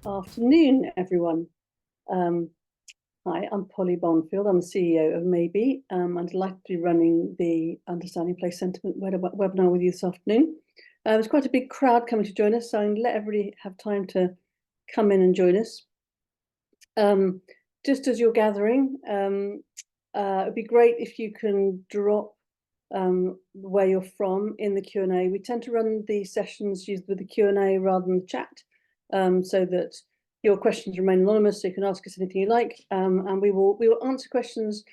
afternoon, everyone. Hi, I'm Polly Bonfield. I'm the CEO of Maybe. I'm delighted to be running the Understanding Place Sentiment webinar with you this afternoon. There's quite a big crowd coming to join us, so I'm going to let everybody have time to come in and join us. Just as you're gathering, it'd be great if you can drop where you're from in the Q&A. We tend to run these sessions with the Q&A rather than the chat, so that your questions remain anonymous, so you can ask us anything you like, and we will answer questions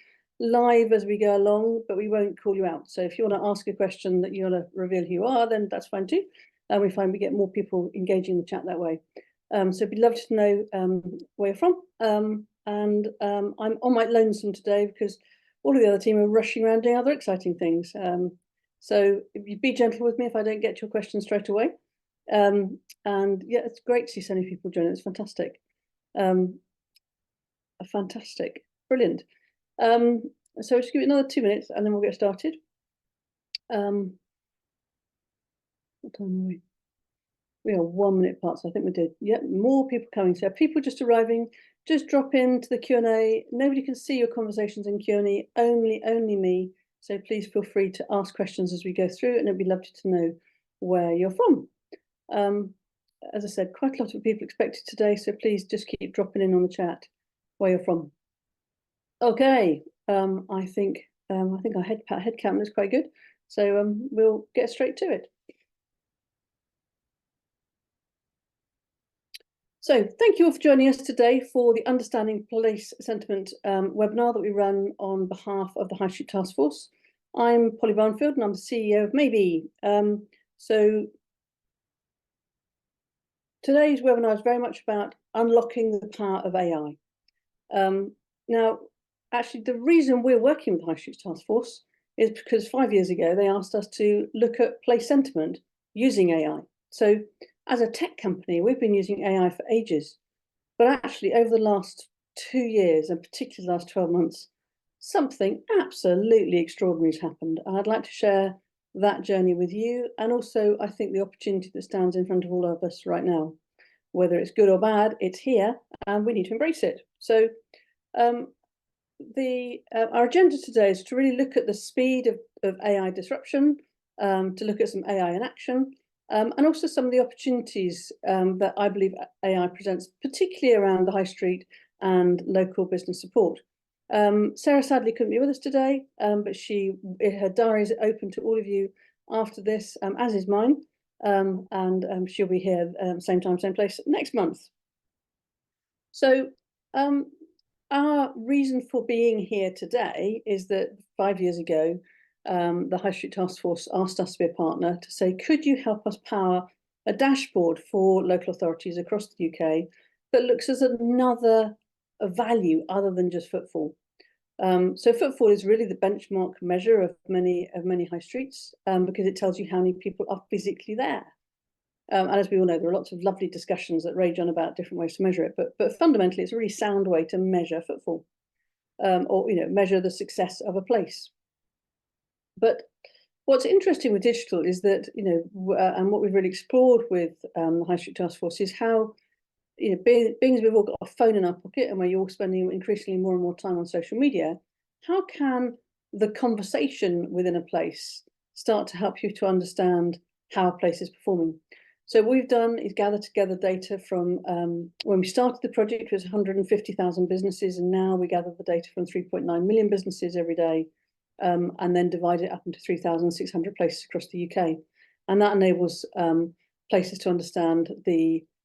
live as we go along, but we won't call you out. So if you want to ask a question that you want to reveal who you are, then that's fine too. We find we get more people engaging the chat that way. So it'd be lovely to know where you're from. I'm on my lonesome today because all of the other team are rushing around doing other exciting things. So if you be gentle with me if I don't get your question straight away. And yeah, it's great to see so many people join. It's fantastic. Fantastic, brilliant. So just give it another 2 minutes and then we'll get started. What time are we? We are 1 minute past, so I think we did. Yeah, more people coming. So people just arriving, just drop into the Q&A. Nobody can see your conversations in Q&A, only me. So please feel free to ask questions as we go through, and it'd be lovely to know where you're from. As I said, quite a lot of people expected today, so please just keep dropping in on the chat where you're from. Okay, I think our head count is quite good, so we'll get straight to it. So thank you all for joining us today for the Understanding Place Sentiment webinar that we run on behalf of the High Street Task Force. I'm Polly Bonfield and I'm the CEO of Maybe. So today's webinar is very much about unlocking the power of AI. Now, actually, the reason we're working with the High Street Task Force is because 5 years ago, they asked us to look at place sentiment using AI. So as a tech company, we've been using AI for ages, but actually over the last 2 years, and particularly the last 12 months, something absolutely extraordinary has happened. And I'd like to share that journey with you. And also, I think the opportunity that stands in front of all of us right now, whether it's good or bad, it's here and we need to embrace it. So our agenda today is to really look at the speed of AI disruption, to look at some AI in action, and also some of the opportunities that I believe AI presents, particularly around the high street and local business support. Sarah sadly couldn't be with us today, but her diary is open to all of you after this, as is mine, and she'll be here same time, same place next month. So our reason for being here today is that 5 years ago, the High Street Task Force asked us to be a partner to say, could you help us power a dashboard for local authorities across the UK that looks as another value other than just footfall? So footfall is really the benchmark measure of many high streets, because it tells you how many people are physically there. And as we all know, there are lots of lovely discussions that rage on about different ways to measure it, but fundamentally, it's a really sound way to measure footfall, or measure the success of a place. But what's interesting with digital is that and what we've really explored with the High Street Task Force is how being as we've all got a phone in our pocket and we're all spending increasingly more and more time on social media, how can the conversation within a place start to help you to understand how a place is performing? So what we've done is gather together data from when we started the project, it was 150,000 businesses, and now we gather the data from 3.9 million businesses every day, and then divide it up into 3,600 places across the UK. And that enables places to understand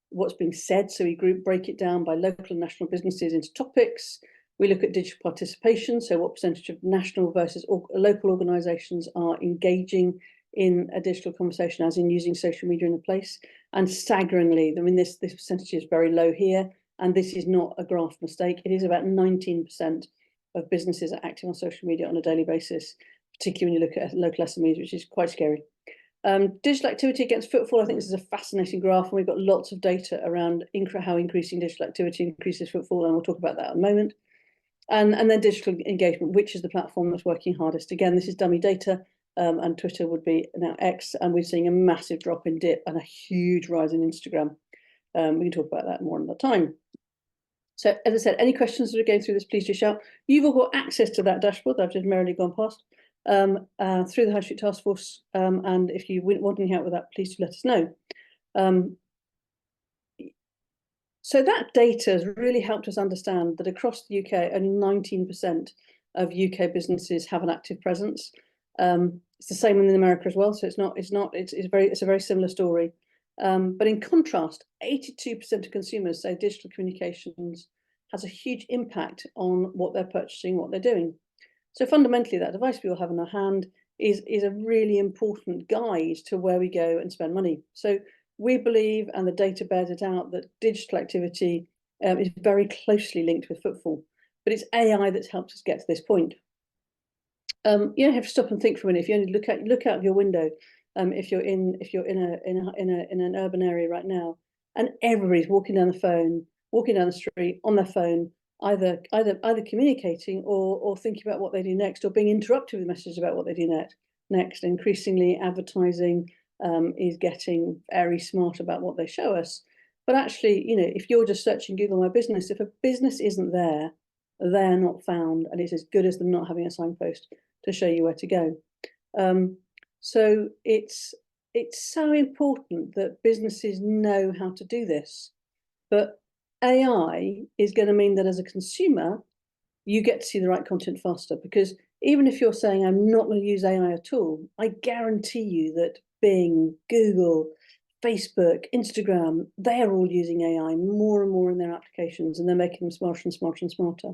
what's being said. So we break it down by local and national businesses into topics. We look at digital participation, so what percentage of national versus local organisations are engaging in a digital conversation, as in using social media in a place. And staggeringly, I mean, this percentage is very low here, and this is not a graph mistake. It is about 19% of businesses are active on social media on a daily basis, particularly when you look at local SMEs, which is quite scary. Digital activity against footfall, I think this is a fascinating graph, and we've got lots of data around how increasing digital activity increases footfall, and we'll talk about that in a moment. And then digital engagement, which is the platform that's working hardest. Again, this is dummy data, and Twitter would be now X, and we're seeing a massive drop in dip and a huge rise in Instagram. we can talk about that more another time. So as I said, any questions that are going through this, please just shout. You've all got access to that dashboard that I've just merrily gone past through the High Street Task Force. And if you want any help with that, please do let us know. So that data has really helped us understand that across the UK, only 19% of UK businesses have an active presence. It's the same in America as well. So it's a very similar story. But in contrast, 82% of consumers say digital communications has a huge impact on what they're purchasing, what they're doing. So fundamentally, that device we all have in our hand is a really important guide to where we go and spend money. So we believe, and the data bears it out, that digital activity is very closely linked with footfall. But it's AI that's helped us get to this point. You don't have to stop and think for a minute. If you only look out of your window, if you're in an urban area right now, and everybody's walking down the phone, walking down the street on their phone, either communicating or thinking about what they do next, or being interrupted with messages about what they do next. Increasingly, advertising is getting very smart about what they show us. But actually, if you're just searching Google My Business, if a business isn't there, they're not found, and it's as good as them not having a signpost to show you where to go. So it's so important that businesses know how to do this. But AI is going to mean that as a consumer, you get to see the right content faster, because even if you're saying, I'm not going to use AI at all, I guarantee you that Bing, Google, Facebook, Instagram, they're all using AI more and more in their applications, and they're making them smarter and smarter and smarter.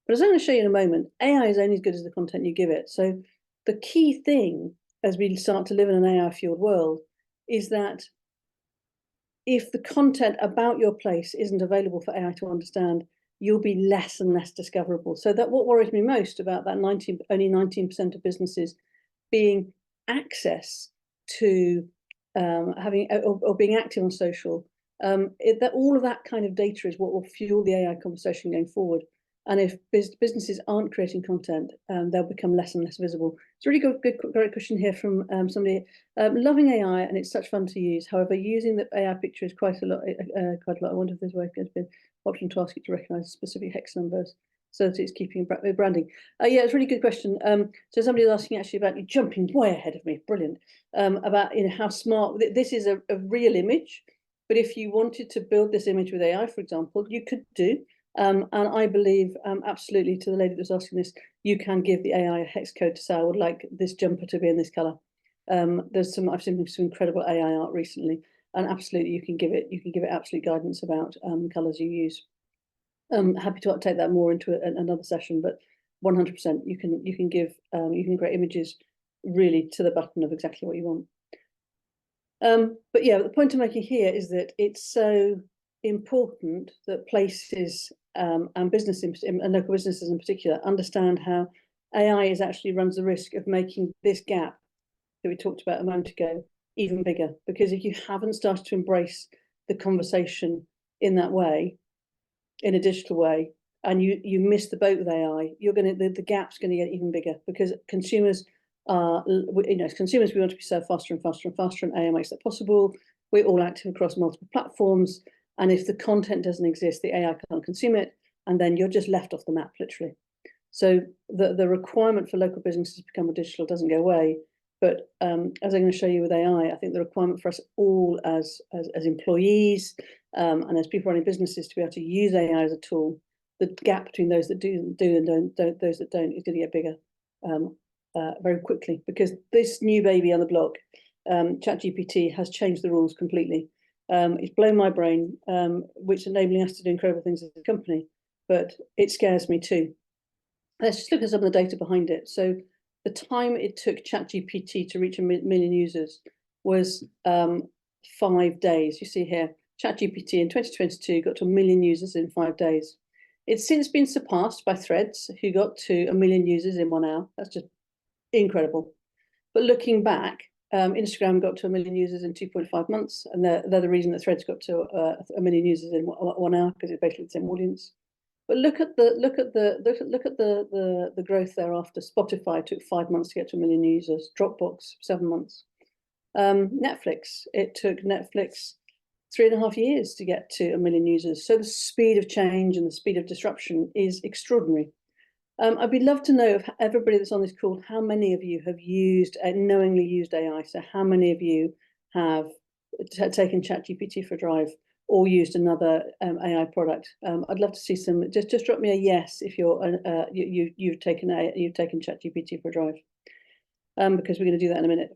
But as I'm going to show you in a moment, AI is only as good as the content you give it. So the key thing as we start to live in an AI-fueled world is that if the content about your place isn't available for AI to understand, you'll be less and less discoverable. So that what worries me most about that only 19% of businesses being access to having or being active on social, that all of that kind of data is what will fuel the AI conversation going forward. And if businesses aren't creating content, they'll become less and less visible. It's a really great question here from somebody. Loving AI, and it's such fun to use. However, using the AI picture is quite a lot. I wonder if there's going to be an option to ask you to recognise specific hex numbers so that it's keeping branding. Yeah, it's a really good question. So somebody was asking actually about, you jumping way ahead of me, brilliant, about how smart, this is a real image, but if you wanted to build this image with AI, for example, you could do. And I believe absolutely, to the lady that was asking this, you can give the AI a hex code to say, I would like this jumper to be in this colour. I've seen some incredible AI art recently, and absolutely you can give it absolute guidance about colours you use. Happy to take that more into another session, but 100% you can create images really to the button of exactly what you want. But yeah, the point I'm making here is that it's so important that places and businesses and local businesses in particular understand how AI actually runs the risk of making this gap that we talked about a moment ago even bigger. Because if you haven't started to embrace the conversation in that way, in a digital way, and you miss the boat with AI, the gap's going to get even bigger, because consumers are, as consumers, we want to be served faster and faster and faster, and AI makes that possible. We're all active across multiple platforms. And if the content doesn't exist, the AI can't consume it, and then you're just left off the map, literally. So the requirement for local businesses to become more digital doesn't go away. But as I'm going to show you with AI, I think the requirement for us all as employees and as people running businesses to be able to use AI as a tool, the gap between those that do and don't, those that don't, is going to get bigger very quickly, because this new baby on the block, ChatGPT, has changed the rules completely. It's blown my brain, which is enabling us to do incredible things as a company, but it scares me too. Let's just look at some of the data behind it. So the time it took ChatGPT to reach 1 million users was 5 days. You see here, ChatGPT in 2022 got to 1 million users in 5 days. It's since been surpassed by Threads, who got to 1 million users in 1 hour. That's just incredible. But looking back, Instagram got to 1 million users in 2.5 months, and they're the reason that Threads got to 1 million users in 1 hour, because it's basically the same audience. But look at the growth thereafter. Spotify took 5 months to get to 1 million users. Dropbox 7 months. Netflix, it took Netflix 3.5 years to get to 1 million users. So the speed of change and the speed of disruption is extraordinary. I'd be love to know if everybody that's on this call, how many of you have used, knowingly used AI? So how many of you have taken ChatGPT for a drive or used another AI product? I'd love to see some. Just drop me a yes if you've taken ChatGPT for a drive, because we're going to do that in a minute.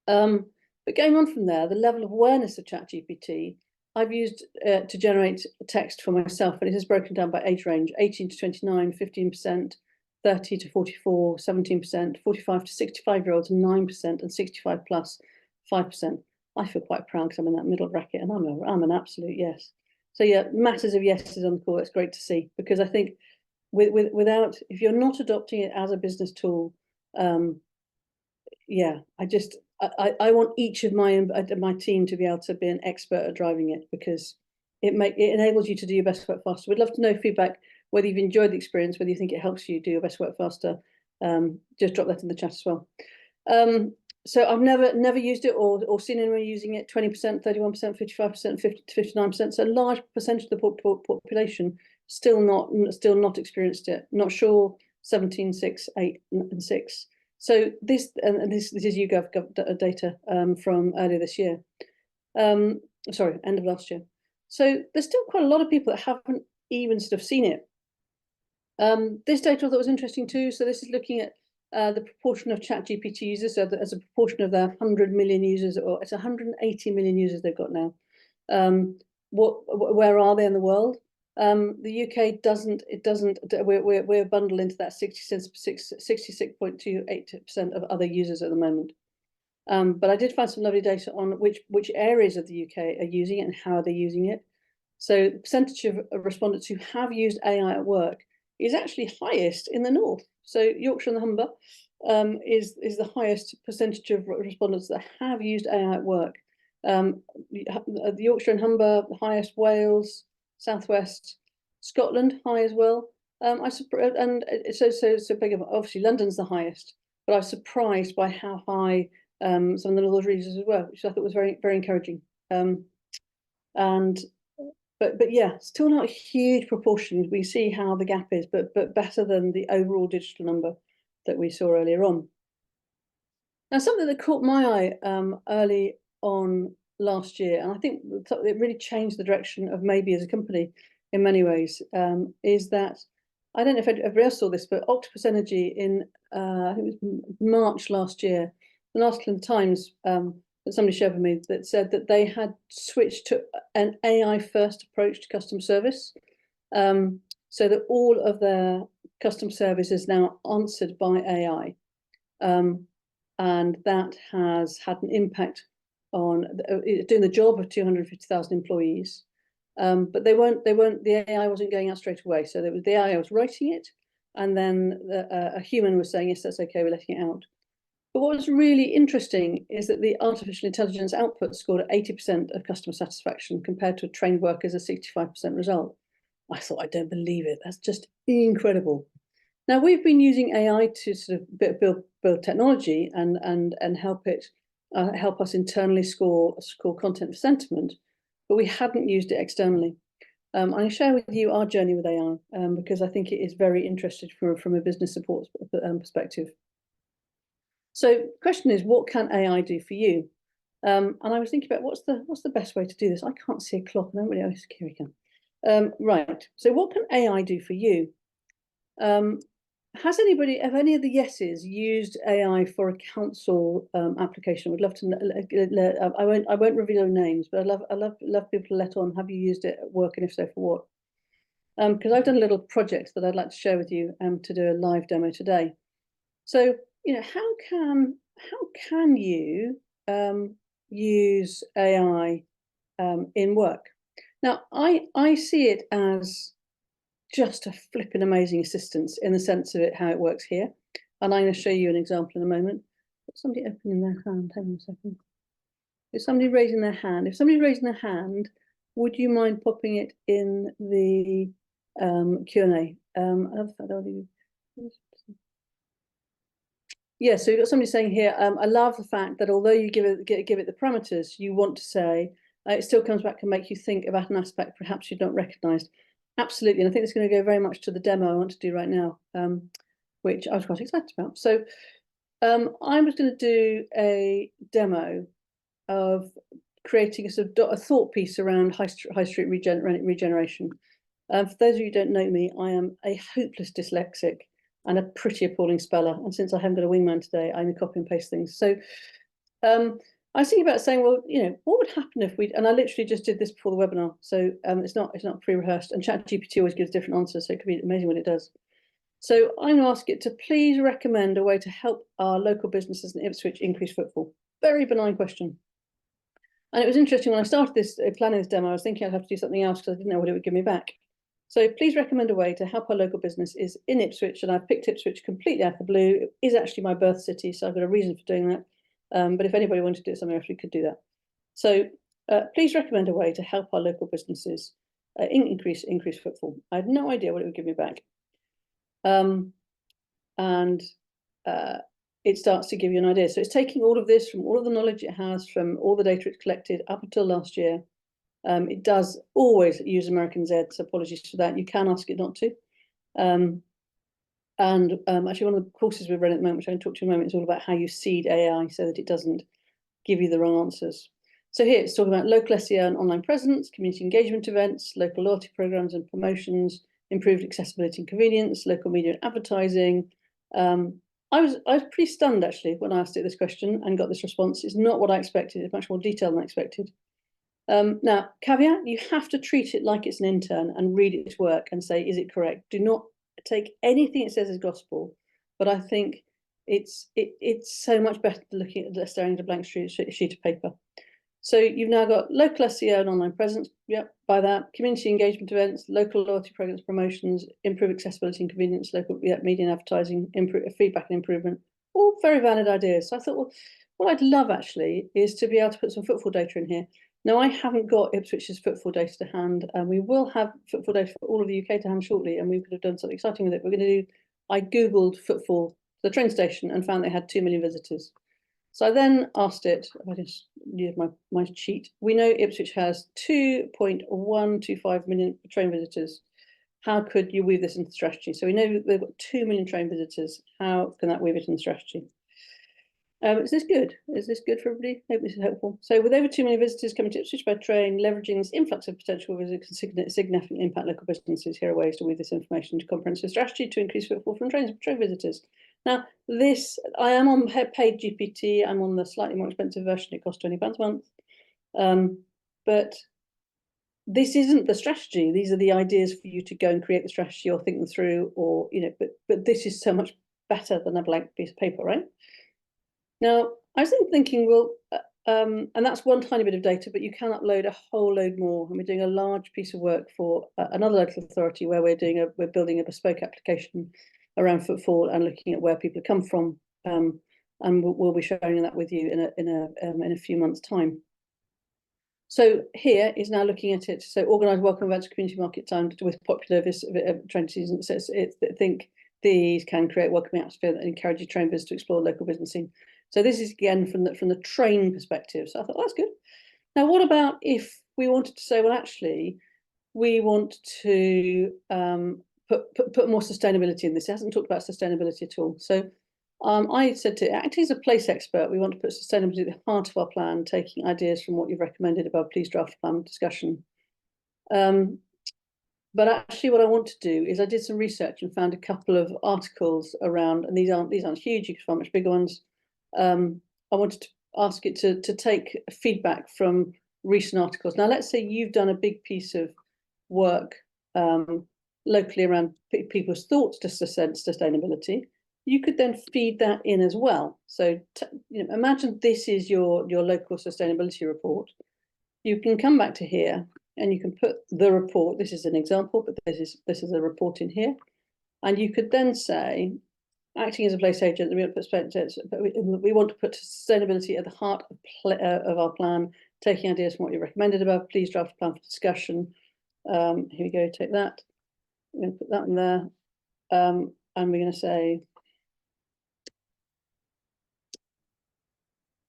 But going on from there, the level of awareness of ChatGPT, I've used to generate text for myself, and it is broken down by age range: 18 to 29, 15%, 30 to 44, 17%, 45 to 65-year-olds, 9%, and 65 plus, 5%. I feel quite proud because I'm in that middle bracket, and I'm an absolute yes. So yeah, masses of yeses on the call. It's great to see, because I think without, if you're not adopting it as a business tool, yeah, I want each of my team to be able to be an expert at driving it, because it enables you to do your best work faster. We'd love to know feedback, whether you've enjoyed the experience, whether you think it helps you do your best work faster. Just drop that in the chat as well. So I've never used it or seen anyone using it. 20%, 31%, 55%, 50 to 59%. So a large percentage of the population still not experienced it. Not sure. 17, 6, 8, and 6. So this is YouGov data from earlier this year. Sorry, end of last year. So there's still quite a lot of people that haven't even sort of seen it. This data I thought was interesting too. So this is looking at the proportion of ChatGPT users, so as a proportion of their 100 million users, or it's 180 million users they've got now. Where are they in the world? The UK doesn't. We're bundled into that 66.28% of other users at the moment. But I did find some lovely data on which areas of the UK are using it and how they're using it. So the percentage of respondents who have used AI at work is actually highest in the north. So Yorkshire and the Humber is the highest percentage of respondents that have used AI at work. The Yorkshire and Humber, the highest. Wales, Southwest, Scotland, high as well. So big. Obviously, London's the highest, but I was surprised by how high some of the northern regions as well, which I thought was very, very encouraging. But yeah, still not a huge proportion. We see how the gap is, but better than the overall digital number that we saw earlier on. Now, something that caught my eye early on last year, and I think it really changed the direction of maybe as a company in many ways, is that, I don't know if everybody else saw this, but Octopus Energy in I think it was March last year, an article in the Times that somebody shared with me that said that they had switched to an AI-first approach to customer service, so that all of their customer service is now answered by AI, and that has had an impact on doing the job of 250,000 employees. But the AI wasn't going out straight away. So the AI was writing it, and then a human was saying, yes, that's okay, we're letting it out. But what was really interesting is that the artificial intelligence output scored at 80% of customer satisfaction, compared to a trained worker's a 65% result. I thought, I don't believe it. That's just incredible. Now, we've been using AI to sort of build technology and help us internally score content for sentiment, but we hadn't used it externally. I share with you our journey with AI because I think it is very interesting from a business support perspective. So the question is, what can AI do for you? And I was thinking about what's the best way to do this. I can't see a clock. Nobody else. Here we go. Right. So what can AI do for you? Have any of the yeses used AI for a council application? Would love to know. I won't reveal names, but I love people to let on. Have you used it at work, and if so, for what? Because I've done a little project that I'd like to share with you to do a live demo today. So, how can you use AI in work? Now, I see it as just a flipping amazing assistance in the sense of how it works here. And I'm going to show you an example in a moment. Somebody opening their hand, hang on a second. Is somebody raising their hand? If somebody's raising their hand, would you mind popping it in the Q&A? Yeah, so you've got somebody saying here, I love the fact that although you give it the parameters, you want to say, it still comes back and make you think about an aspect perhaps you've not recognised. Absolutely, and I think it's going to go very much to the demo I want to do right now, which I was quite excited about. So I was going to do a demo of creating a sort of a thought piece around high street regeneration. For those of you who don't know me, I am a hopeless dyslexic and a pretty appalling speller. And since I haven't got a wingman today, I only copy and paste things. So I was thinking about saying, well, what would happen if we, and I literally just did this before the webinar. So it's not pre-rehearsed, and ChatGPT always gives different answers. So it could be amazing what it does. So I'm going to ask it to please recommend a way to help our local businesses in Ipswich increase footfall. Very benign question. And it was interesting when I started this planning this demo, I was thinking I'd have to do something else because I didn't know what it would give me back. So please recommend a way to help our local business is in Ipswich, and I've picked Ipswich completely out of the blue. It is actually my birth city, so I've got a reason for doing that. But if anybody wanted to do something else, we could do that. So please recommend a way to help our local businesses increase footfall. I had no idea what it would give me back. It starts to give you an idea. So it's taking all of this from all of the knowledge it has, from all the data it's collected up until last year. It does always use American Z, so apologies for that. You can ask it not to. Actually, one of the courses we've run at the moment, which I can talk to you in a moment, is all about how you seed AI so that it doesn't give you the wrong answers. So here it's talking about local SEO and online presence, community engagement events, local loyalty programs and promotions, improved accessibility and convenience, local media and advertising. I was pretty stunned actually when I asked it this question and got this response. It's not what I expected. It's much more detailed than I expected. Now, caveat, you have to treat it like it's an intern and read its work and say, is it correct? Do not take anything it says as gospel, but I think it's so much better than looking at staring at a blank sheet of paper. So you've now got local SEO and online presence. Yep, by that, community engagement events, local loyalty programs, promotions, improve accessibility and convenience, local media and advertising, feedback and improvement. All very valid ideas. So I thought, well, what I'd love actually is to be able to put some footfall data in here. Now, I haven't got Ipswich's footfall data to hand, and we will have footfall data for all of the UK to hand shortly, and we could have done something exciting with it. We're going to do, I Googled footfall to the train station and found they had 2 million visitors. So I then asked it, if I just use my cheat, we know Ipswich has 2.125 million train visitors. How could you weave this into the strategy? So we know they've got 2 million train visitors. How can that weave it in the strategy? Is this good? Is this good for everybody? I hope this is helpful. So with over 2 million visitors coming to Ipswich by train, leveraging this influx of potential visitors can significantly impact local businesses. Here are ways to weave this information into comprehensive strategy to increase footfall from train visitors. Now, this, I am on paid GPT. I'm on the slightly more expensive version. It costs £20 a month. But this isn't the strategy. These are the ideas for you to go and create the strategy or think them through, or, but this is so much better than a blank piece of paper, right? Now, I was thinking, well, and that's one tiny bit of data, but you can upload a whole load more. And we're doing a large piece of work for another local authority where we're building a bespoke application around footfall and looking at where people come from. And we'll be sharing that with you in a few months' time. So here is now looking at it. So organised welcome events, community market time with popular train season. So think these can create welcoming atmosphere that encourages train visitors to explore local business scene. So this is again from the train perspective. So I thought, that's good. Now, what about if we wanted to say, well, actually, we want to put more sustainability in this? It hasn't talked about sustainability at all. So I said to acting as a place expert, we want to put sustainability at the heart of our plan, taking ideas from what you've recommended above. Please draft plan discussion. But actually, what I want to do is I did some research and found a couple of articles around, and these aren't huge. You can find much bigger ones. I wanted to ask it to take feedback from recent articles. Now, let's say you've done a big piece of work locally around people's thoughts to sustainability. You could then feed that in as well. So imagine this is your local sustainability report. You can come back to here and you can put the report. This is an example, but this is a report in here. And you could then say, acting as a place agent, we want to put sustainability at the heart of our plan, taking ideas from what you recommended above. Please draft a plan for discussion. Here we go, take that. I'm going to put that in there. And we're going to say,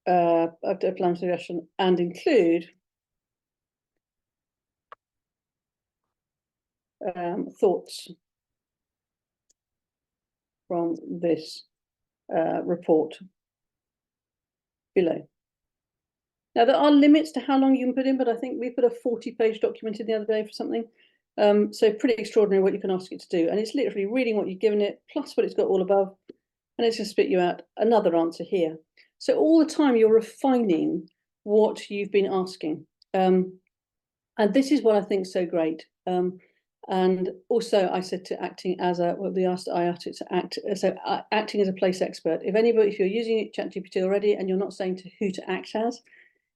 I've done a plan suggestion and include thoughts from this report below. Now, there are limits to how long you can put in, but I think we put a 40-page document in the other day for something. So pretty extraordinary what you can ask it to do. And it's literally reading what you've given it, plus what it's got all above, and it's going to spit you out another answer here. So all the time you're refining what you've been asking. And this is what I think is so great. And also I said to acting as a, well, we asked IATA to act, so acting as a place expert. If you're using ChatGPT already and you're not saying to who to act as,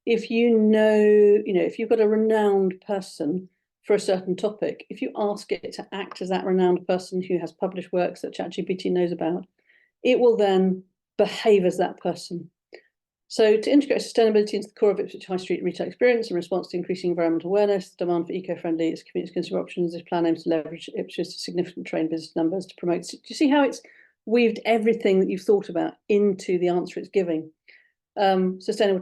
if you know, if you've got a renowned person for a certain topic, if you ask it to act as that renowned person who has published works that ChatGPT knows about, it will then behave as that person. So to integrate sustainability into the core of Ipswich High Street retail experience in response to increasing environmental awareness, the demand for eco-friendly community consumer options, this plan aims to leverage Ipswich's significant trained business numbers to promote. Do you see how it's weaved everything that you've thought about into the answer it's giving? Sustainable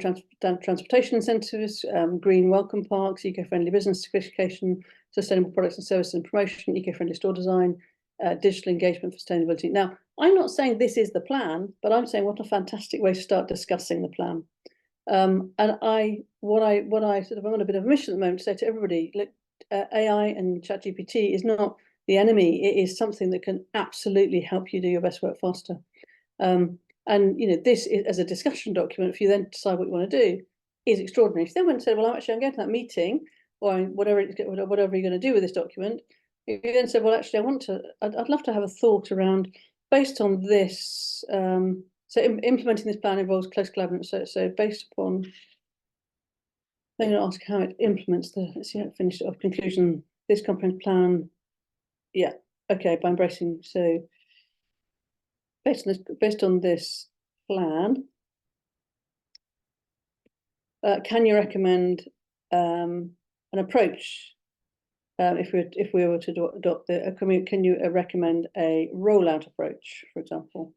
transportation incentives, green welcome parks, eco-friendly business sophistication, sustainable products and services and promotion, eco-friendly store design, digital engagement for sustainability. Now, I'm not saying this is the plan, but I'm saying what a fantastic way to start discussing the plan. And what I sort of, I'm on a bit of a mission at the moment to say to everybody, look, AI and ChatGPT is not the enemy. It is something that can absolutely help you do your best work faster. And this is, as a discussion document, if you then decide what you want to do, is extraordinary. If you then went and said, well, I'm going to that meeting, or whatever you're going to do with this document, if you then said, well, actually, I'd love to have a thought around, based on this, so implementing this plan involves close collaboration. So based upon, I'm going to ask how it implements the, let's see how it finished off, conclusion, this comprehensive plan. Yeah, okay, by embracing, so based on this plan, can you recommend an approach? If we were to adopt the, can you recommend a rollout approach, for example?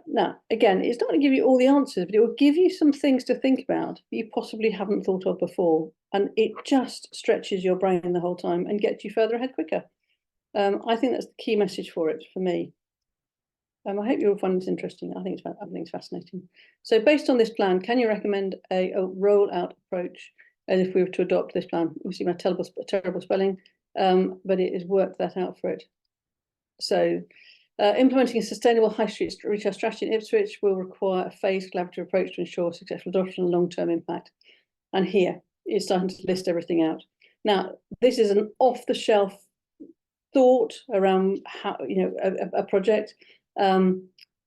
Now, again, it's not going to give you all the answers, but it will give you some things to think about that you possibly haven't thought of before, and it just stretches your brain the whole time and gets you further ahead quicker. I think that's the key message for it, for me. I hope you'll find this interesting. I think it's fascinating. So based on this plan, can you recommend a rollout approach as if we were to adopt this plan? You see my terrible spelling, but it has worked that out for it. So implementing a sustainable high street retail strategy in Ipswich will require a phased collaborative approach to ensure successful adoption and long-term impact. And here it's starting to list everything out. Now, this is an off-the-shelf thought around how, a project.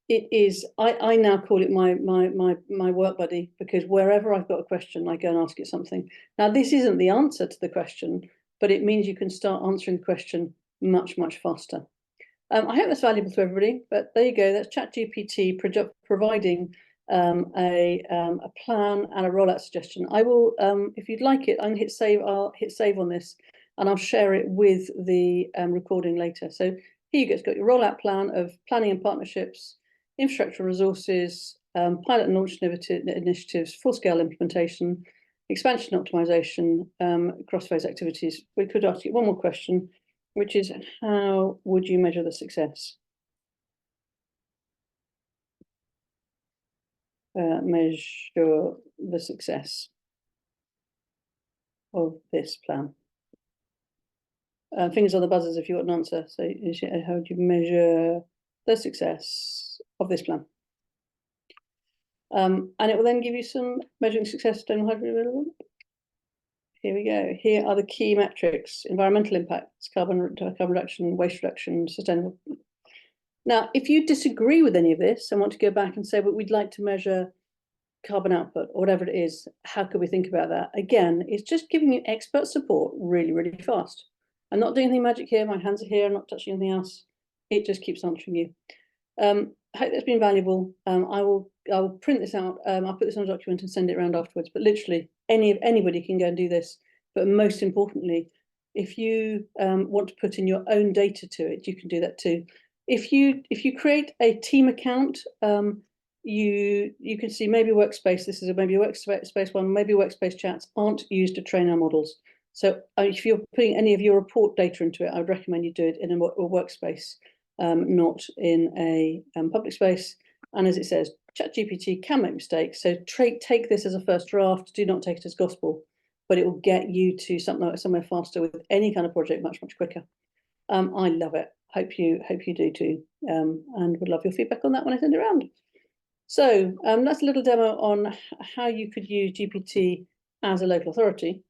It is, I now call it my work buddy, because wherever I've got a question, I go and ask it something. Now, this isn't the answer to the question, but it means you can start answering the question much, much faster. I hope that's valuable to everybody, but there you go. That's ChatGPT providing a plan and a rollout suggestion. I will, if you'd like it, I'm going to hit save. I'll hit save on this, and I'll share it with the recording later. So here you go. It's got your rollout plan of planning and partnerships, infrastructure resources, pilot and launch initiatives, full-scale implementation, expansion optimization, cross-phase activities. We could ask you one more question, which is, how would you measure the success? Measure the success of this plan. Fingers on the buzzers if you want an answer. So how would you measure the success of this plan? And it will then give you some measuring success sustainable hydrogen available. Here we go. Here are the key metrics: environmental impacts, carbon reduction, waste reduction, sustainable. Now, if you disagree with any of this and want to go back and say, but we'd like to measure carbon output or whatever it is, how could we think about that? Again, it's just giving you expert support really, really fast. I'm not doing anything magic here. My hands are here. I'm not touching anything else. It just keeps answering you. I hope that's been valuable. I will print this out. I'll put this on a document and send it around afterwards. But literally, anybody can go and do this. But most importantly, if you want to put in your own data to it, you can do that too. If you create a team account, you can see maybe workspace. This is maybe a workspace one. Maybe workspace chats aren't used to train our models. So if you're putting any of your report data into it, I would recommend you do it in a workspace, not in a public space. And as it says, ChatGPT can make mistakes. So take this as a first draft. Do not take it as gospel, but it will get you to somewhere faster with any kind of project much quicker. I love it. Hope you do too, and would love your feedback on that when I send it around. So that's a little demo on how you could use GPT as a local authority.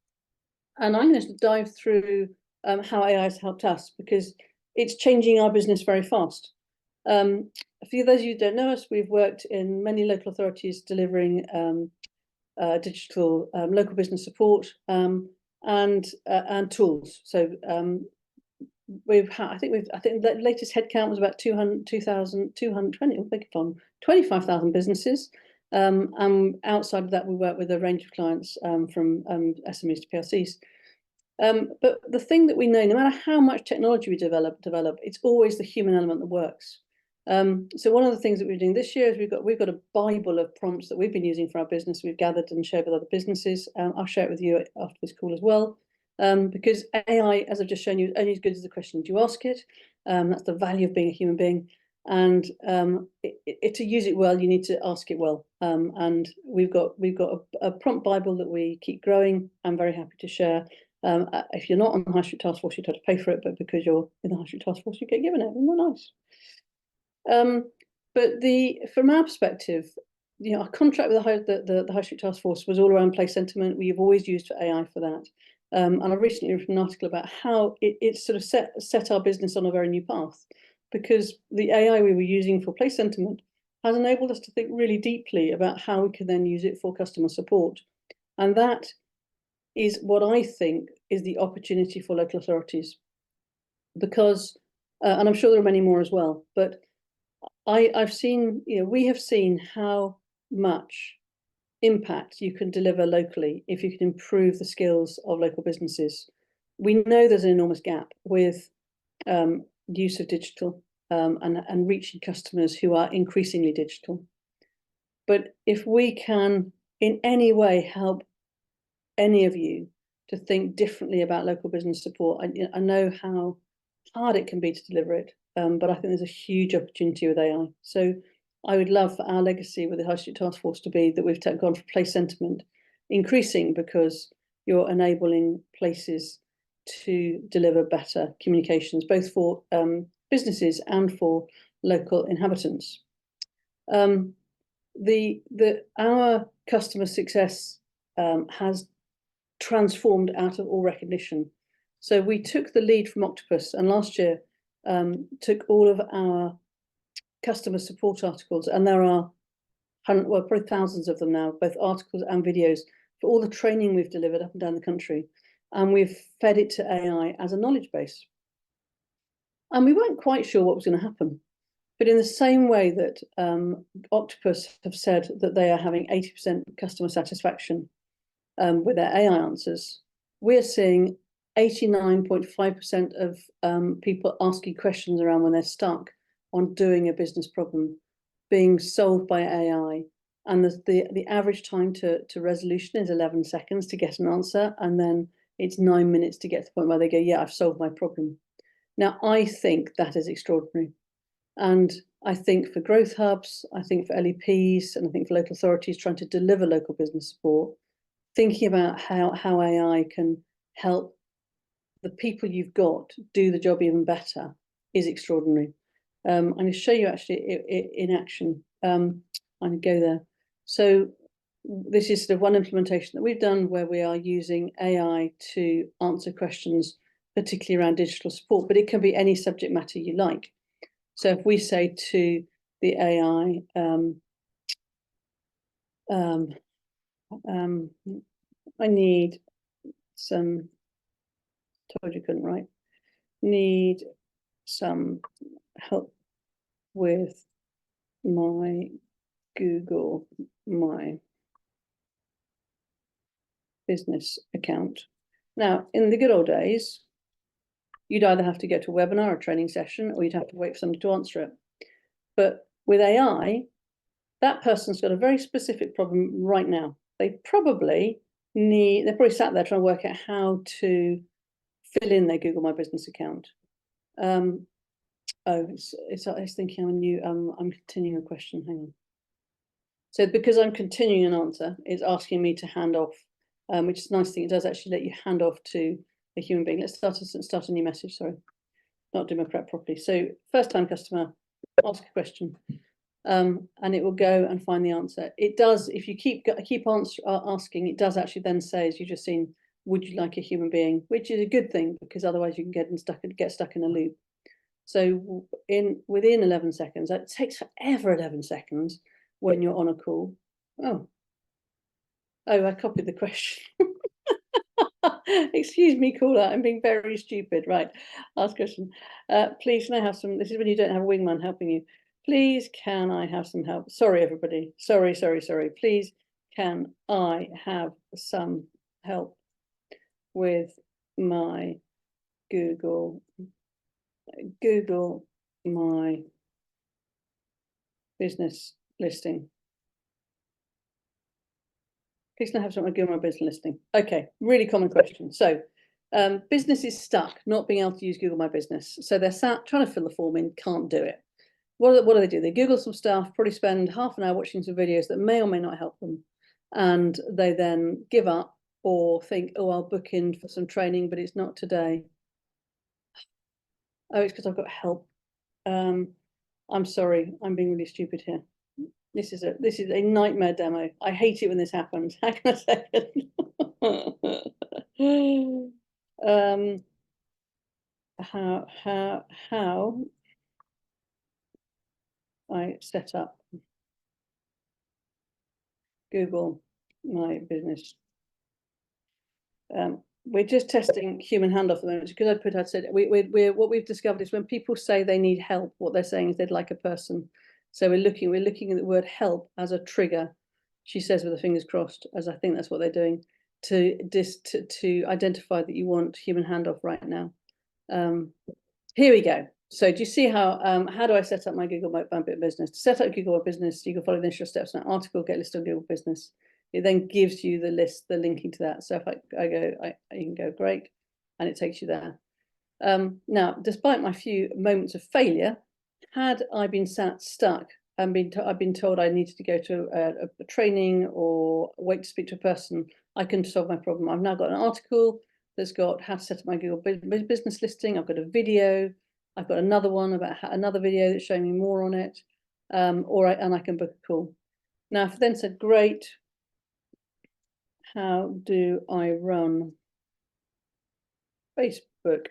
And I'm going to dive through how AI has helped us, because it's changing our business very fast. For those of you who don't know us, we've worked in many local authorities delivering digital local business support and tools. So I think the latest headcount was about 25,000 businesses. And outside of that, we work with a range of clients from SMEs to PLCs. But the thing that we know, no matter how much technology we develop, it's always the human element that works. So one of the things that we're doing this year is we've got a Bible of prompts that we've been using for our business. We've gathered and shared with other businesses. I'll share it with you after this call as well. Because AI, as I've just shown you, is only as good as the questions you ask it. That's the value of being a human being. And to use it well, you need to ask it well. And we've got a prompt Bible that we keep growing. I'm very happy to share. If you're not on the High Street Task Force, you'd have to pay for it, but because you're in the High Street Task Force, you get given it. Isn't that nice? But from our perspective, our contract with the High Street Task Force was all around place sentiment. We've always used for AI for that. And I've recently written an article about how it sort of set our business on a very new path, because the AI we were using for place sentiment has enabled us to think really deeply about how we can then use it for customer support. And that is what I think is the opportunity for local authorities, because, and I'm sure there are many more as well, but I've seen, we have seen how much impact you can deliver locally if you can improve the skills of local businesses. We know there's an enormous gap with use of digital and reaching customers who are increasingly digital. But if we can in any way help any of you to think differently about local business support, I know how hard it can be to deliver it, but I think there's a huge opportunity with AI. So I would love for our legacy with the High Street Task Force to be that we've gone from place sentiment increasing because you're enabling places to deliver better communications, both for businesses and for local inhabitants. Our customer success has transformed out of all recognition. So we took the lead from Octopus, and last year took all of our customer support articles, and there are probably thousands of them now, both articles and videos, for all the training we've delivered up and down the country, and we've fed it to AI as a knowledge base. And we weren't quite sure what was going to happen, but in the same way that Octopus have said that they are having 80% customer satisfaction with their AI answers, we're seeing 89.5% of people asking questions around when they're stuck on doing a business problem being solved by AI, and the average time to resolution is 11 seconds to get an answer, and then it's 9 minutes to get to the point where they go, yeah, I've solved my problem. Now, I think that is extraordinary, and I think for growth hubs, I think for LEPs, and I think for local authorities trying to deliver local business support, thinking about how AI can help the people you've got do the job even better is extraordinary. I'm going to show you actually in action. I'm going to go there. So this is sort of one implementation that we've done where we are using AI to answer questions, particularly around digital support, but it can be any subject matter you like. So if we say to the AI, I need some, told you couldn't write, need some help with my Google My Business account. Now, in the good old days, you'd either have to go to a webinar or a training session, or you'd have to wait for somebody to answer it. But with AI, that person's got a very specific problem right now. They probably they're probably sat there trying to work out how to fill in their Google My Business account. It's thinking I'm continuing a question. Hang on. So because I'm continuing an answer, it's asking me to hand off, which is a nice thing. It does actually let you hand off to a human being. Let's start a new message. Sorry, not doing my prep properly. So first time customer, ask a question, and it will go and find the answer. It does, if you keep asking, it does actually then say, as you've just seen, would you like a human being? Which is a good thing, because otherwise you can get stuck in a loop. So within 11 seconds, it takes forever 11 seconds when you're on a call. Oh, I copied the question. Excuse me, caller, I'm being very stupid. Right, last question. Please, can I have some, this is when you don't have a wingman helping you. Please, can I have some help? Sorry, everybody. Sorry. Please, can I have some help with my Google My Business listing? Please, can I have something to Google My Business listing? Okay, really common question. So business is stuck, not being able to use Google My Business. So they're sat trying to fill the form in, can't do it. What do they do? They Google some stuff, probably spend half an hour watching some videos that may or may not help them. And they then give up or think, oh, I'll book in for some training, but it's not today. Oh, it's because I've got help. I'm sorry, I'm being really stupid here. This is a nightmare demo. I hate it when this happens. Hang on a second. How I set up Google My Business. We're just testing human handoff at the moment, because I'd said what we've discovered is when people say they need help, what they're saying is they'd like a person. So we're looking at the word help as a trigger. She says with her fingers crossed, as I think that's what they're doing, to identify that you want human handoff right now. Here we go. So do you see how do I set up my Google My Business? To set up Google My Business, you can follow the initial steps in that article, get listed on Google Business. It then gives you the list, the linking to that. So if you can go great, and it takes you there. Now, despite my few moments of failure, had I been sat stuck and I've been told I needed to go to a training or wait to speak to a person, I couldn't solve my problem. I've now got an article that's got how to set up my Google Business listing. I've got a video. I've got another one about another video that's showing me more on it, and I can book a call. Now, if I then said, great, how do I run Facebook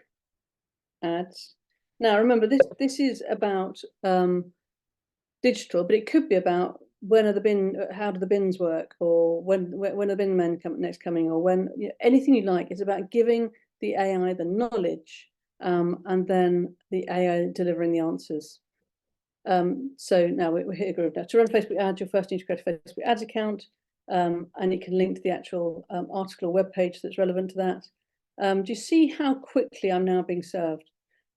ads? Now, remember, this is about digital, but it could be about how do the bins work, or when are the bin men next coming, or when, anything you like. It's about giving the AI the knowledge, and then the AI delivering the answers. So now we're here. Now, to run Facebook ads, you'll first need to create a Facebook ads account, and it can link to the actual article or web page that's relevant to that. Do you see how quickly I'm now being served?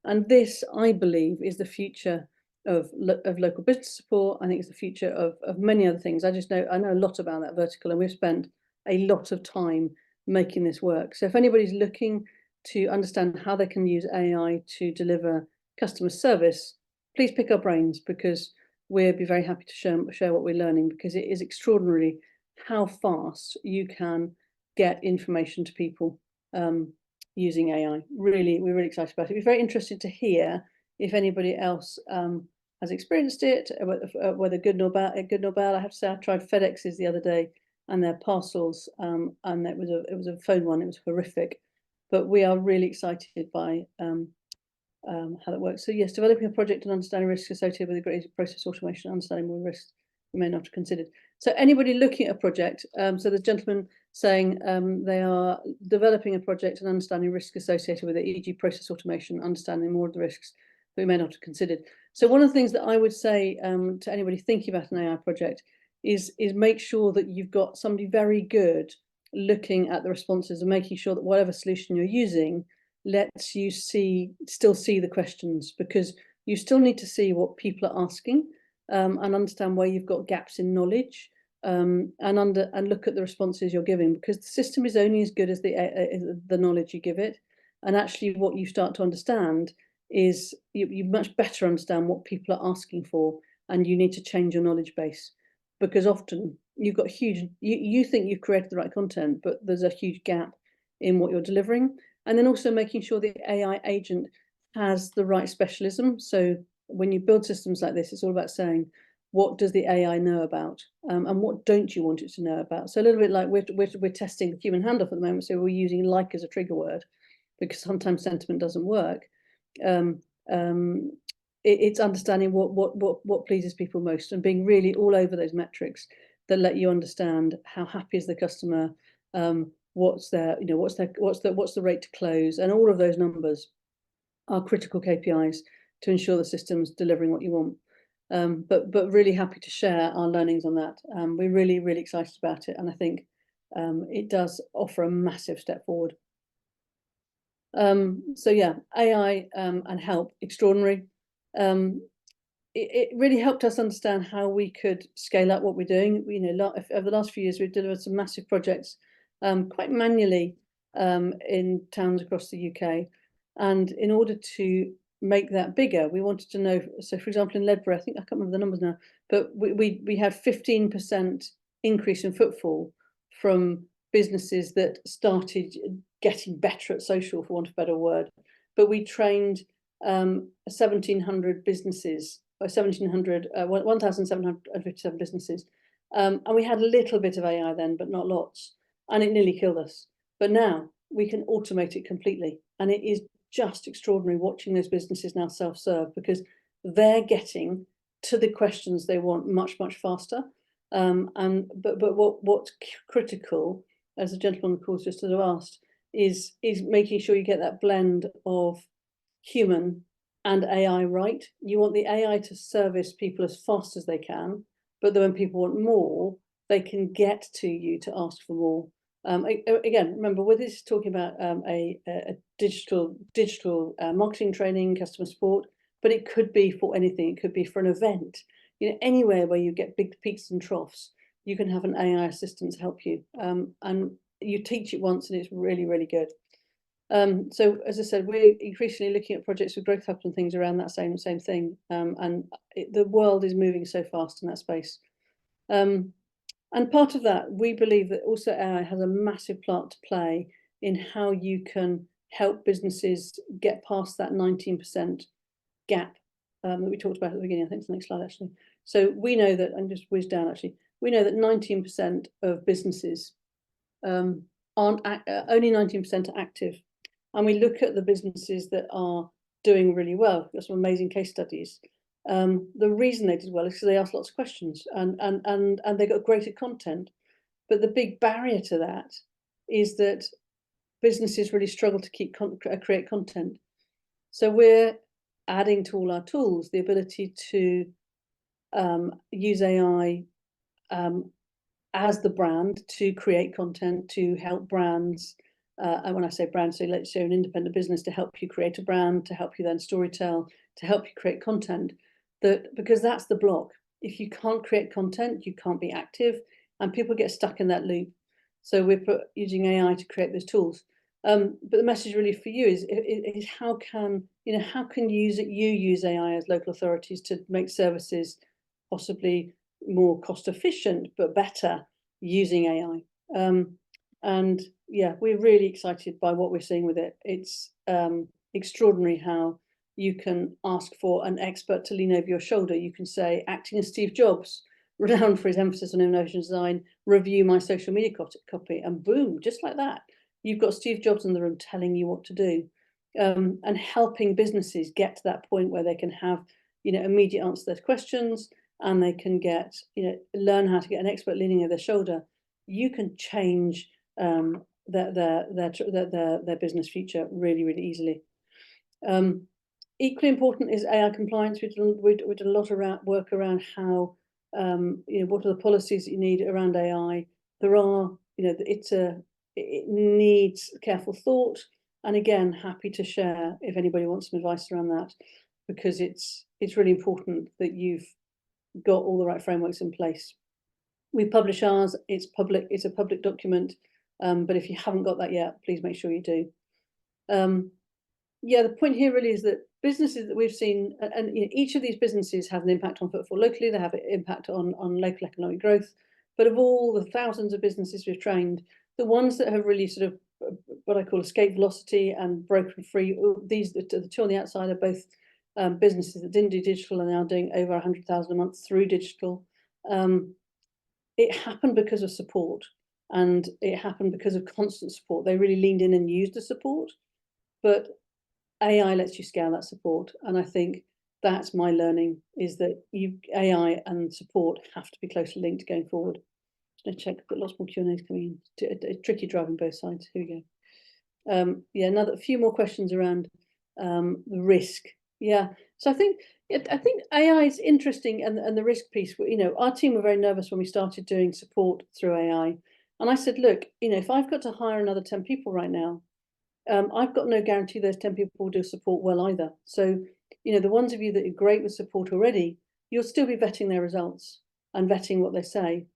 And this, I believe, is the future of local business support. I think it's the future of many other things. I know a lot about that vertical, and we've spent a lot of time making this work. So if anybody's looking to understand how they can use AI to deliver customer service, please pick our brains, because we'll be very happy to share what we're learning, because it is extraordinary how fast you can get information to people using AI. Really, we're really excited about it. We're very interested to hear if anybody else has experienced it, whether good nor bad. I have to say, I tried FedEx's the other day, and their parcels, and it was a phone one. It was horrific, but we are really excited by how that works. So yes, developing a project and understanding risks associated with the great process automation, understanding more risks you may not have considered. So anybody looking at a project, so the gentleman saying they are developing a project and understanding risk associated with it, e.g. process automation, understanding more of the risks that we may not have considered. So one of the things that I would say to anybody thinking about an AI project is make sure that you've got somebody very good looking at the responses and making sure that whatever solution you're using lets you still see the questions, because you still need to see what people are asking, and understand where you've got gaps in knowledge, and look at the responses you're giving, because the system is only as good as the knowledge you give it. And actually what you start to understand is you much better understand what people are asking for, and you need to change your knowledge base, because often you've got you think you've created the right content, but there's a huge gap in what you're delivering. And then also making sure the AI agent has the right specialism. So when you build systems like this, it's all about saying, what does the AI know about, and what don't you want it to know about? So a little bit like we're testing the human handoff at the moment, so we're using like as a trigger word, because sometimes sentiment doesn't work. It's understanding what pleases people most, and being really all over those metrics that let you understand how happy is the customer, what's the rate to close, and all of those numbers are critical KPIs to ensure the system's delivering what you want. But really happy to share our learnings on that. We're really excited about it, and I think it does offer a massive step forward. So yeah, AI and help, extraordinary. It really helped us understand how we could scale up what we're doing. Over the last few years, we've delivered some massive projects, quite manually, in towns across the UK. And in order to make that bigger, we wanted to know. So, for example, in Ledbury, I can't remember the numbers now, but we had 15% increase in footfall from businesses that started getting better at social, for want of a better word. But we trained 1,700 businesses, or 1,757 businesses, and we had a little bit of AI then, but not lots, and it nearly killed us. But now we can automate it completely, and it is just extraordinary watching those businesses now self-serve, because they're getting to the questions they want much faster. But what's critical, as the gentleman on the call just asked, is making sure you get that blend of human and AI right. You want the AI to service people as fast as they can, but then when people want more, they can get to you to ask for more. Again, remember, we're this talking about a digital marketing training, customer support, but it could be for anything. It could be for an event. Anywhere where you get big peaks and troughs, you can have an AI assistant to help you. And you teach it once, and it's really good. So as I said, we're increasingly looking at projects with growth hubs and things around that same thing. And the world is moving so fast in that space. And part of that, we believe that also AI has a massive part to play in how you can help businesses get past that 19% gap that we talked about at the beginning. I think it's the next slide, actually. So we know that, and just whiz down, actually, we know that 19% of businesses only 19% are active. And we look at the businesses that are doing really well. We've got some amazing case studies. The reason they did well is because they asked lots of questions, and they got greater content. But the big barrier to that is that businesses really struggle to create content. So we're adding to all our tools the ability to use AI as the brand to create content, to help brands. And when I say brand, so let's say an independent business, to help you create a brand, to help you then storytell, to help you create content. Because that's the block. If you can't create content, you can't be active, and people get stuck in that loop. So we're using AI to create those tools. But the message really for you is how can you use AI as local authorities to make services possibly more cost efficient but better using AI. And yeah, we're really excited by what we're seeing with it. It's extraordinary how you can ask for an expert to lean over your shoulder. You can say, acting as Steve Jobs, renowned for his emphasis on innovation design, review my social media copy, and boom, just like that, you've got Steve Jobs in the room telling you what to do, and helping businesses get to that point where they can have, immediate answer to those questions, and they can get, learn how to get an expert leaning over their shoulder. You can change their business future really easily. Equally important is AI compliance. We've done a lot of work around how, what are the policies that you need around AI. There are, it needs careful thought. And again, happy to share if anybody wants some advice around that, because it's really important that you've got all the right frameworks in place. We publish ours, it's public, it's a public document, but if you haven't got that yet, please make sure you do. Yeah, the point here really is that businesses that we've seen, and each of these businesses have an impact on footfall locally, they have an impact on local economic growth, but of all the thousands of businesses we've trained, the ones that have really sort of what I call escape velocity and broken free, these the two on the outside are both businesses that didn't do digital and now doing over 100,000 a month through digital. It happened because of support, and it happened because of constant support. They really leaned in and used the support, but AI lets you scale that support. And I think that's my learning, is that AI and support have to be closely linked going forward. Let's check, I've got lots more Q&As coming in. Tricky driving both sides. Here we go. Yeah, a few more questions around the risk. Yeah, so I think AI is interesting, and the risk piece. Our team were very nervous when we started doing support through AI, and I said, look, if I've got to hire another 10 people right now, I've got no guarantee those 10 people will do support well either. So, the ones of you that are great with support already, you'll still be vetting their results and vetting what they say.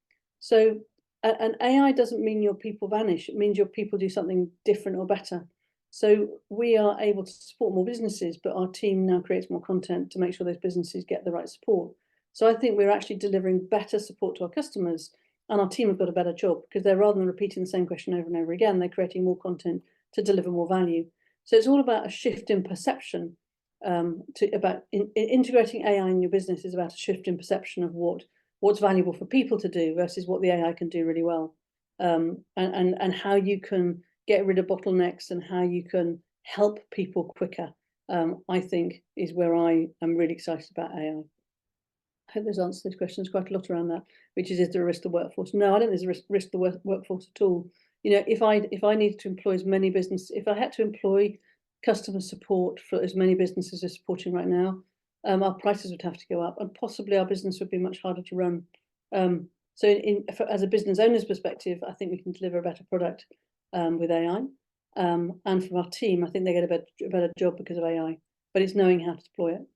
So, and AI doesn't mean your people vanish. It means your people do something different or better. So we are able to support more businesses, but our team now creates more content to make sure those businesses get the right support. So I think we're actually delivering better support to our customers, and our team have got a better job, because they're, rather than repeating the same question over and over again, they're creating more content to deliver more value. So it's all about a shift in perception. Integrating AI in your business is about a shift in perception of what's valuable for people to do versus what the AI can do really well, and how you can get rid of bottlenecks and how you can help people quicker. I think is where I am really excited about AI. I hope those answered those questions. Quite a lot around that, which is there a risk to the workforce? No, I don't think there's a risk to the workforce at all. If I needed to employ as many businesses, if I had to employ customer support for as many businesses as supporting right now, our prices would have to go up, and possibly our business would be much harder to run. So as a business owner's perspective, I think we can deliver a better product with AI. And from our team, I think they get a better job because of AI, but it's knowing how to deploy it.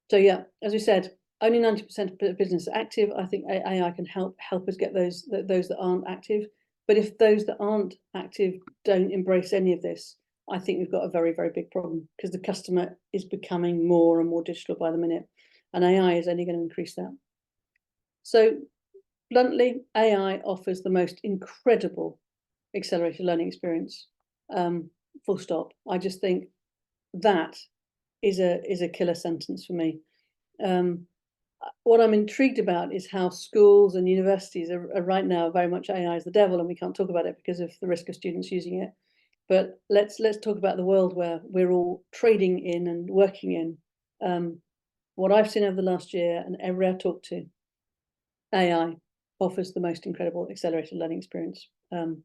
So yeah, as we said, only 90% of business are active. I think AI can help us get those that aren't active. But if those that aren't active don't embrace any of this, I think we've got a very, very big problem, because the customer is becoming more and more digital by the minute, and AI is only going to increase that. So bluntly, AI offers the most incredible accelerated learning experience, full stop. I just think that is a killer sentence for me. What I'm intrigued about is how schools and universities are right now very much AI is the devil, and we can't talk about it because of the risk of students using it. But let's talk about the world where we're all trading in and working in. What I've seen over the last year, and everywhere I talk to, AI offers the most incredible accelerated learning experience. I'm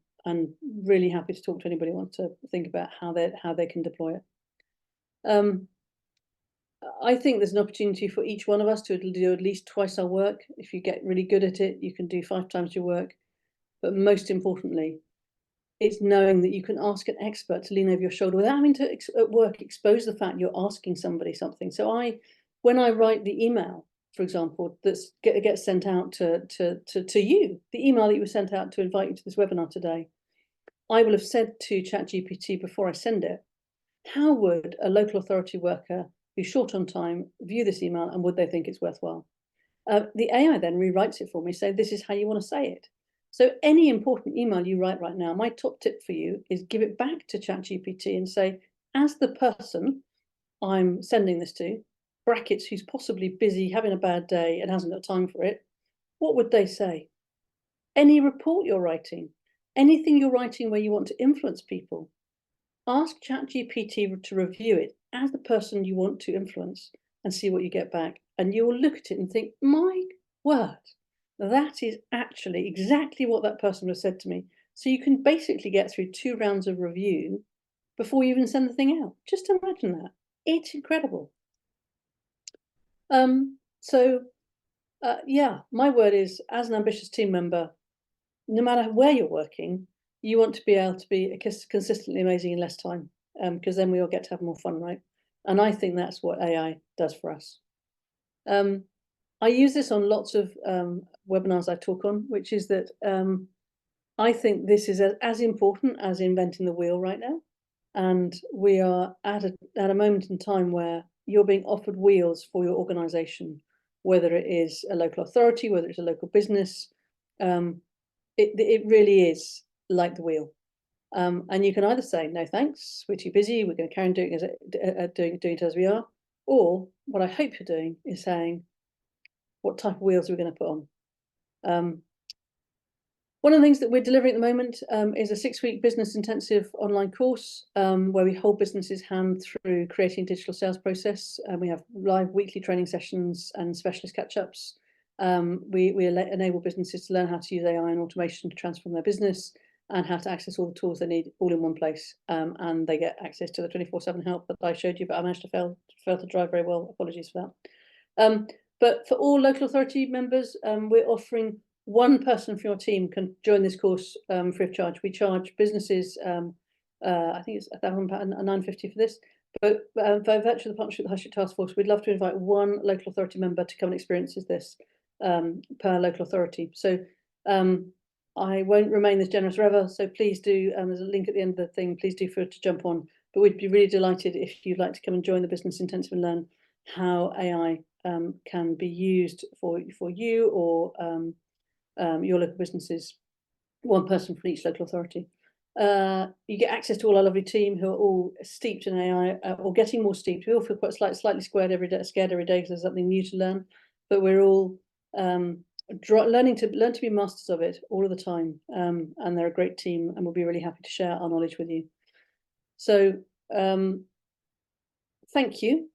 really happy to talk to anybody who wants to think about how they can deploy it. I think there's an opportunity for each one of us to do at least twice our work. If you get really good at it, you can do 5 times your work. But most importantly, it's knowing that you can ask an expert to lean over your shoulder without having to, at work, expose the fact you're asking somebody something. So when I write the email, for example, that gets sent out to you, the email that you were sent out to invite you to this webinar today, I will have said to ChatGPT before I send it, how would a local authority worker who's short on time view this email, and would they think it's worthwhile? The AI then rewrites it for me, so this is how you want to say it. So any important email you write right now, my top tip for you is give it back to ChatGPT and say, as the person I'm sending this to, brackets, who's possibly busy, having a bad day and hasn't got time for it, what would they say? Any report you're writing, anything you're writing where you want to influence people, ask ChatGPT to review it as the person you want to influence and see what you get back. And you will look at it and think, my word, that is actually exactly what that person has said to me. So you can basically get through 2 rounds of review before you even send the thing out. Just imagine that. It's incredible. Yeah, my word is, as an ambitious team member, no matter where you're working, you want to be able to be consistently amazing in less time, because then we all get to have more fun, right? And I think that's what AI does for us. I use this on lots of webinars I talk on, which is that I think this is as important as inventing the wheel right now. And we are at a moment in time where you're being offered wheels for your organization, whether it is a local authority, whether it's a local business. It really is like the wheel. And you can either say, no, thanks, we're too busy, we're going to carry on doing it as we are. Or what I hope you're doing is saying, what type of wheels are we going to put on? One of the things that we're delivering at the moment is a 6-week business intensive online course where we hold businesses' hand through creating a digital sales process. We have live weekly training sessions and specialist catch-ups. We enable businesses to learn how to use AI and automation to transform their business and how to access all the tools they need all in one place. And they get access to the 24/7 help that I showed you, but I managed to fail to drive very well. Apologies for that. But for all local authority members, we're offering one person from your team can join this course free of charge. We charge businesses, I think it's £1,000 and £950 for this. But by virtue of the partnership with the High Street Task Force, we'd love to invite one local authority member to come and experience this per local authority. So I won't remain this generous forever. So please do, there's a link at the end of the thing, please do feel to jump on. But we'd be really delighted if you'd like to come and join the Business Intensive and learn how AI can be used for you or your local businesses, one person from each local authority. You get access to all our lovely team who are all steeped in AI or getting more steeped. We all feel quite slightly scared every day because there's something new to learn, but we're all learning to be masters of it all of the time. And they're a great team and we'll be really happy to share our knowledge with you. So thank you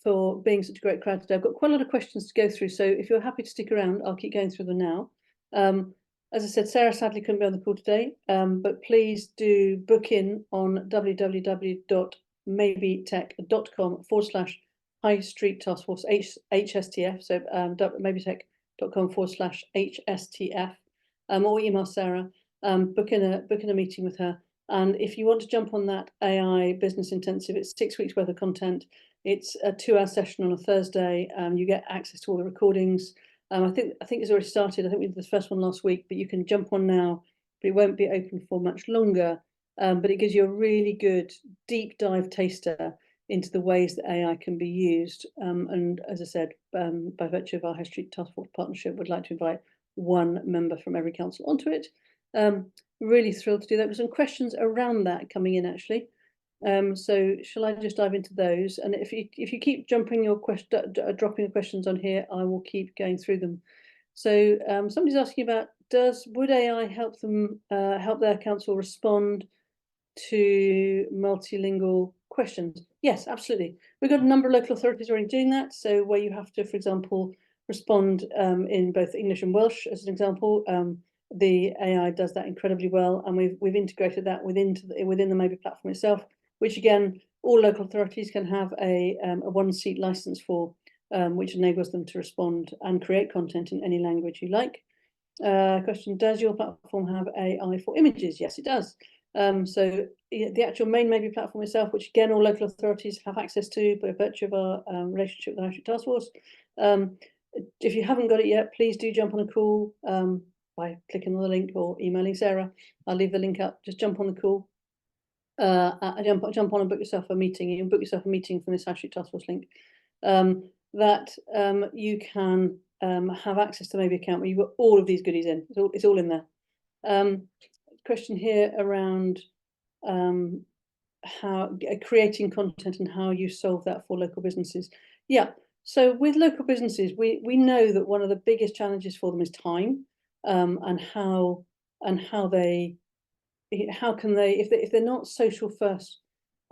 for being such a great crowd today. I've got quite a lot of questions to go through, so if you're happy to stick around, I'll keep going through them now. As I said, Sarah sadly couldn't be on the call today, but please do book in on www.maybetech.com/High Street Task Force HSTF, so maybetech.com/HSTF, or email Sarah, book in a meeting with her. And if you want to jump on that AI business intensive, it's 6 weeks worth of content. It's a 2-hour session on a Thursday. You get access to all the recordings. I think it's already started. I think we did the first one last week, but you can jump on now, but it won't be open for much longer. But it gives you a really good deep dive taster into the ways that AI can be used. And as I said, by virtue of our High Street Task Force partnership, we'd like to invite one member from every council onto it. Really thrilled to do that. There's some questions around that coming in actually. So shall I just dive into those? And if you keep dropping your questions on here, I will keep going through them. So somebody's asking about would AI help them help their council respond to multilingual questions? Yes, absolutely. We've got a number of local authorities already doing that. So where you have to, for example, respond in both English and Welsh, as an example. The AI does that incredibly well, and we've integrated that within the Maybe platform itself, which again, all local authorities can have a 1-seat license for, which enables them to respond and create content in any language you like. Question: does your platform have AI for images? Yes, it does. So the actual main Maybe platform itself, which again all local authorities have access to by virtue of our relationship with the High Street Task Force. If you haven't got it yet, please do jump on a call by clicking on the link or emailing Sarah. I'll leave the link up. Just jump on the call. Jump on and book yourself a meeting. You can book yourself a meeting from this High Street Task Force link. That you can have access to Maybe account where you've got all of these goodies in. It's all in there. Question here around how creating content and how you solve that for local businesses. Yeah. So with local businesses, we know that one of the biggest challenges for them is time, and how can they, if they're not social first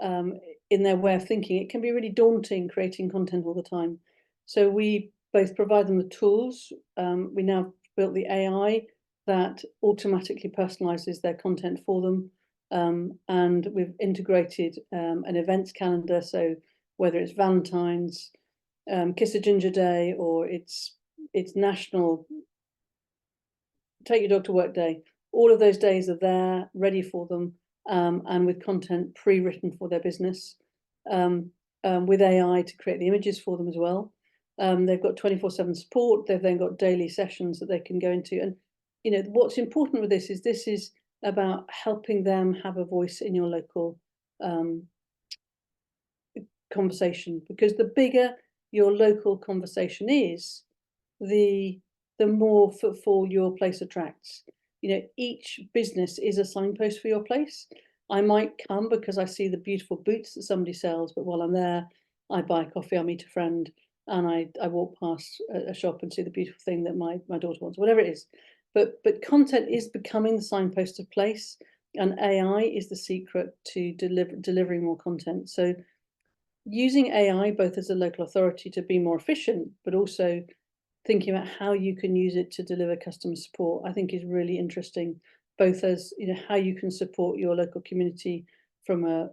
in their way of thinking, it can be really daunting creating content all the time. So we both provide them the tools. We now built the AI that automatically personalizes their content for them, and we've integrated an events calendar. So whether it's Valentine's, Kiss a Ginger Day, or it's National Take Your Dog to Work Day, all of those days are there ready for them, and with content pre-written for their business, with AI to create the images for them as well. They've got 24/7 support. They've then got daily sessions that they can go into. And, you know, what's important with this is about helping them have a voice in your local conversation, because the bigger your local conversation is, the more footfall your place attracts. You know, each business is a signpost for your place. I might come because I see the beautiful boots that somebody sells, but while I'm there, I buy a coffee, I meet a friend, and I walk past a shop and see the beautiful thing that my daughter wants, whatever it is. But content is becoming the signpost of place, and AI is the secret to delivering more content. So using AI both as a local authority to be more efficient, but also thinking about how you can use it to deliver customer support, I think is really interesting, both as, you know, how you can support your local community from a,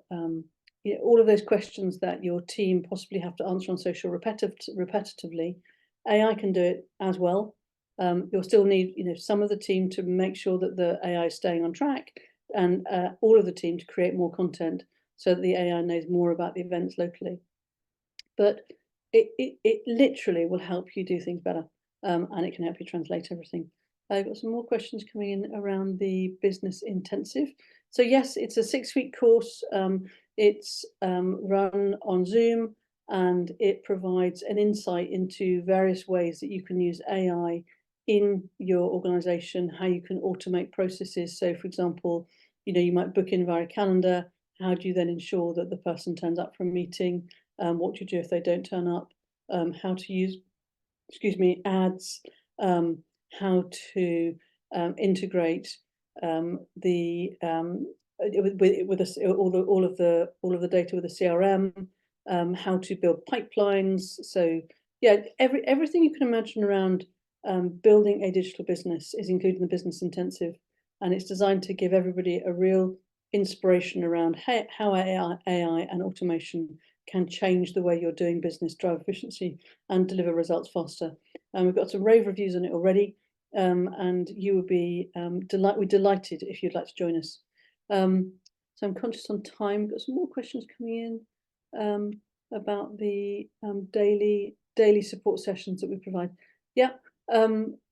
you know, all of those questions that your team possibly have to answer on social repetitively. AI can do it as well. You'll still need, you know, some of the team to make sure that the AI is staying on track, and all of the team to create more content so that the AI knows more about the events locally. But it literally will help you do things better, and it can help you translate everything. I've got some more questions coming in around the business intensive. So yes, it's a 6-week course. It's run on Zoom, and it provides an insight into various ways that you can use AI in your organization, how you can automate processes. So for example, you know, you might book in via a calendar. How do you then ensure that the person turns up for a meeting? What do you do if they don't turn up? How to use, ads, how to integrate the with all of the data with the CRM, how to build pipelines. So yeah, everything you can imagine around building a digital business is included in the business intensive, and it's designed to give everybody a real inspiration around how AI and automation can change the way you're doing business, drive efficiency, and deliver results faster. And we've got some rave reviews on it already, and you would be delighted if you'd like to join us. So I'm conscious on time. We've got some more questions coming in about the daily support sessions that we provide. Yeah,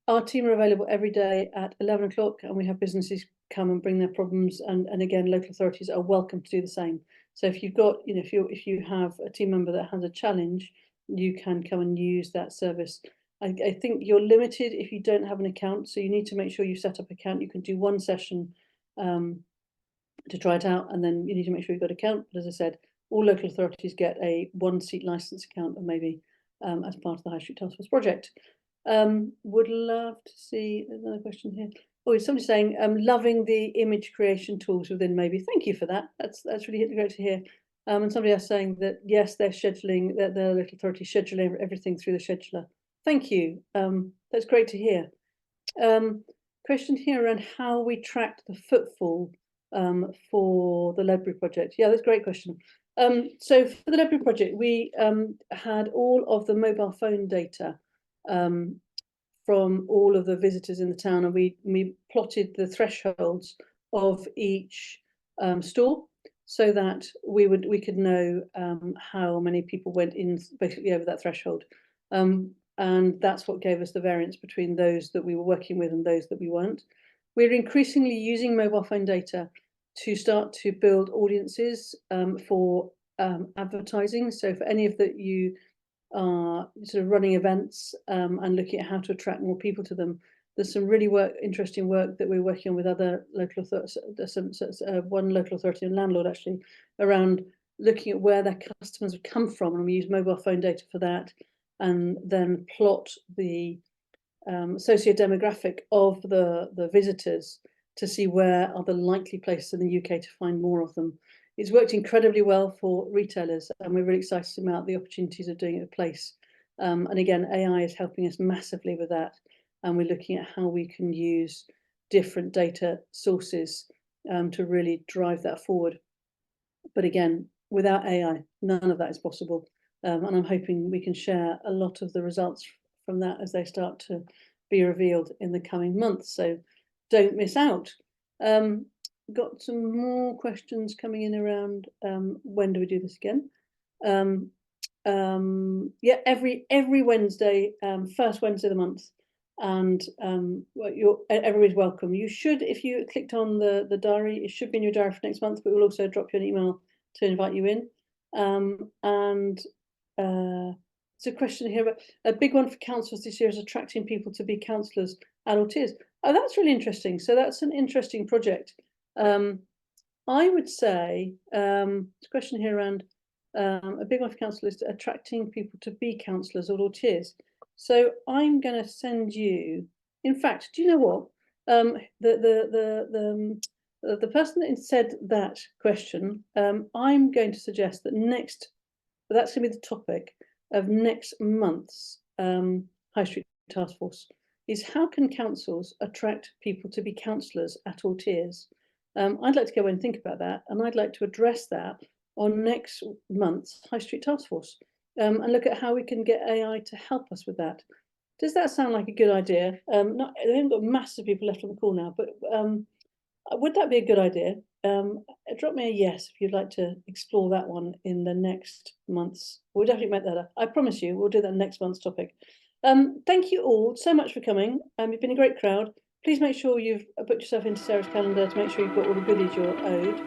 our team are available every day at 11 o'clock, and we have businesses come and bring their problems, and again, local authorities are welcome to do the same. So if you've got, you know, if you have a team member that has a challenge, you can come and use that service. I think you're limited if you don't have an account, so you need to make sure you set up an account. You can do one session to try it out, and then you need to make sure you've got an account. But as I said, all local authorities get a 1-seat license account, and maybe as part of the High Street Task Force project. Would love to see another question here. Oh, somebody's saying, loving the image creation tools within Maybe. Thank you for that. That's really great to hear. And somebody else saying that, yes, they're scheduling, that the local authority scheduling everything through the scheduler. Thank you. That's great to hear. Question here around how we tracked the footfall for the Ledbury project. Yeah, that's a great question. So for the Ledbury project, we had all of the mobile phone data from all of the visitors in the town, and we plotted the thresholds of each store, so that we could know how many people went in basically over that threshold, and that's what gave us the variance between those that we were working with and those that we weren't. We're increasingly using mobile phone data to start to build audiences for advertising. So for any of that you are sort of running events and looking at how to attract more people to them, there's some really interesting work that we're working on with other local authorities, one local authority and landlord actually, around looking at where their customers have come from, and we use mobile phone data for that, and then plot the socio-demographic of the visitors to see where are the likely places in the UK to find more of them. It's worked incredibly well for retailers, and we're really excited about the opportunities of doing it at Place. And again, AI is helping us massively with that, and we're looking at how we can use different data sources to really drive that forward. But again, without AI, none of that is possible. And I'm hoping we can share a lot of the results from that as they start to be revealed in the coming months. So don't miss out. Got some more questions coming in around when do we do this again? yeah, every Wednesday, first Wednesday of the month, and well, everybody's welcome. You should, if you clicked on the diary, it should be in your diary for next month, but we'll also drop you an email to invite you in. And there's a question here, but a big one for councils this year is attracting people to be councillors at all tiers. Oh, that's really interesting. So that's an interesting project. I would say, there's a question here around a big one for council is attracting people to be councillors at all tiers. So I'm going to send you, in fact, do you know what? The person that said that question, I'm going to suggest that that's going to be the topic of next month's High Street Task Force, is how can councils attract people to be councillors at all tiers? I'd like to go away and think about that, and I'd like to address that on next month's High Street Task Force, and look at how we can get AI to help us with that. Does that sound like a good idea? Not, they haven't got massive people left on the call now, but would that be a good idea? Drop me a yes if you'd like to explore that one in the next month's. We'll definitely make that up. I promise you, we'll do that next month's topic. Thank you all so much for coming. You've been a great crowd. Please make sure you've booked yourself into Sarah's calendar to make sure you've got all the goodies you're owed.